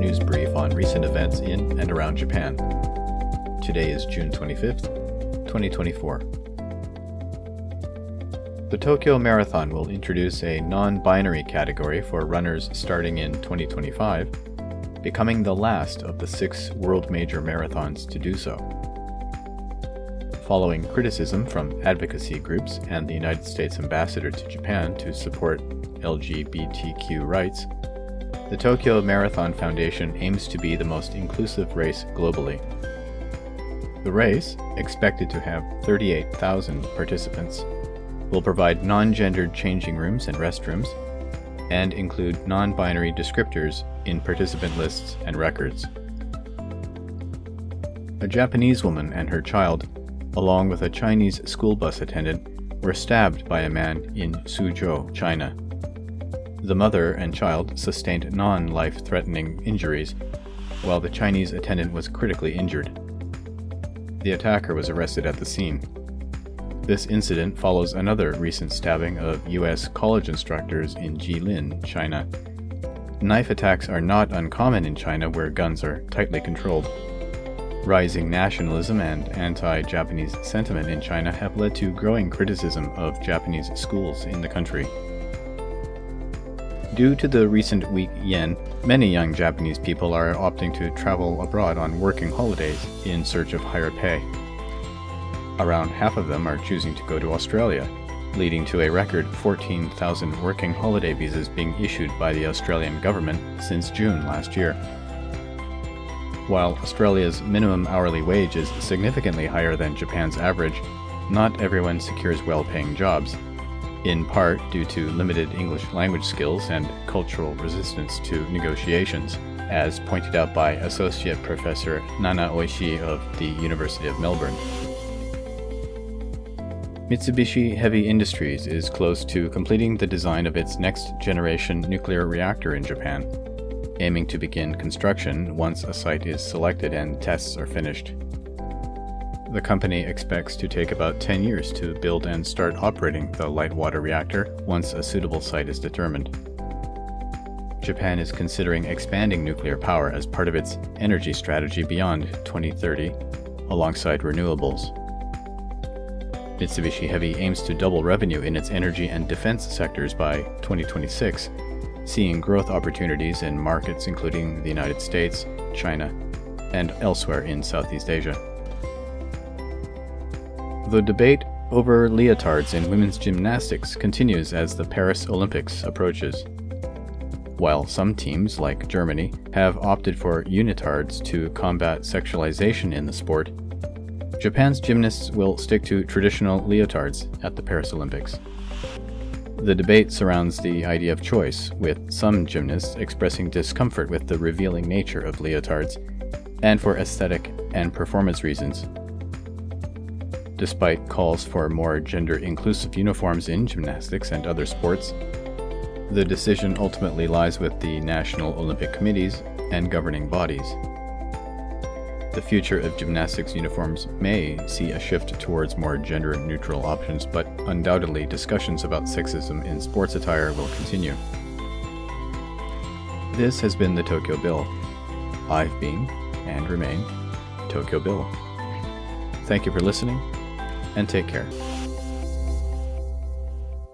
news brief on recent events in and around Japan. Today is June 25th, 2024. The Tokyo Marathon will introduce a non-binary category for runners starting in 2025, becoming the last of the 6 world major marathons to do so. Following criticism from advocacy groups and the United States ambassador to Japan to support LGBTQ rights, the Tokyo Marathon Foundation aims to be the most inclusive race globally. The race, expected to have 38,000 participants, will provide non-gendered changing rooms and restrooms, and include non-binary descriptors in participant lists and records. A Japanese woman and her child, along with a Chinese school bus attendant, were stabbed by a man in Suzhou, China. The mother and child sustained non-life-threatening injuries, while the Chinese attendant was critically injured. The attacker was arrested at the scene. This incident follows another recent stabbing of U.S. college instructors in Jilin, China. Knife attacks are not uncommon in China, where guns are tightly controlled. Rising nationalism and anti-Japanese sentiment in China have led to growing criticism of Japanese schools in the country. Due to the recent weak yen, many young Japanese people are opting to travel abroad on working holidays in search of higher pay. Around half of them are choosing to go to Australia, leading to a record 14,000 working holiday visas being issued by the Australian government since June last year. While Australia's minimum hourly wage is significantly higher than Japan's average, not everyone secures well-paying jobs, in part due to limited English language skills and cultural resistance to negotiations, as pointed out by Associate Professor Nana Oishi of the University of Melbourne. Mitsubishi Heavy Industries is close to completing the design of its next-generation nuclear reactor in Japan, aiming to begin construction once a site is selected and tests are finished. The company expects to take about 10 years to build and start operating the light water reactor once a suitable site is determined. Japan is considering expanding nuclear power as part of its energy strategy beyond 2030, alongside renewables. Mitsubishi Heavy aims to double revenue in its energy and defense sectors by 2026, seeing growth opportunities in markets including the United States, China, and elsewhere in Southeast Asia. The debate over leotards in women's gymnastics continues as the Paris Olympics approaches. While some teams, like Germany, have opted for unitards to combat sexualization in the sport, Japan's gymnasts will stick to traditional leotards at the Paris Olympics. The debate surrounds the idea of choice, with some gymnasts expressing discomfort with the revealing nature of leotards, and for aesthetic and performance reasons. Despite calls for more gender-inclusive uniforms in gymnastics and other sports, the decision ultimately lies with the National Olympic Committees and governing bodies. The future of gymnastics uniforms may see a shift towards more gender-neutral options, but undoubtedly discussions about sexism in sports attire will continue. This has been the Tokyo Bill. I've been, and remain, Tokyo Bill. Thank you for listening, and take care.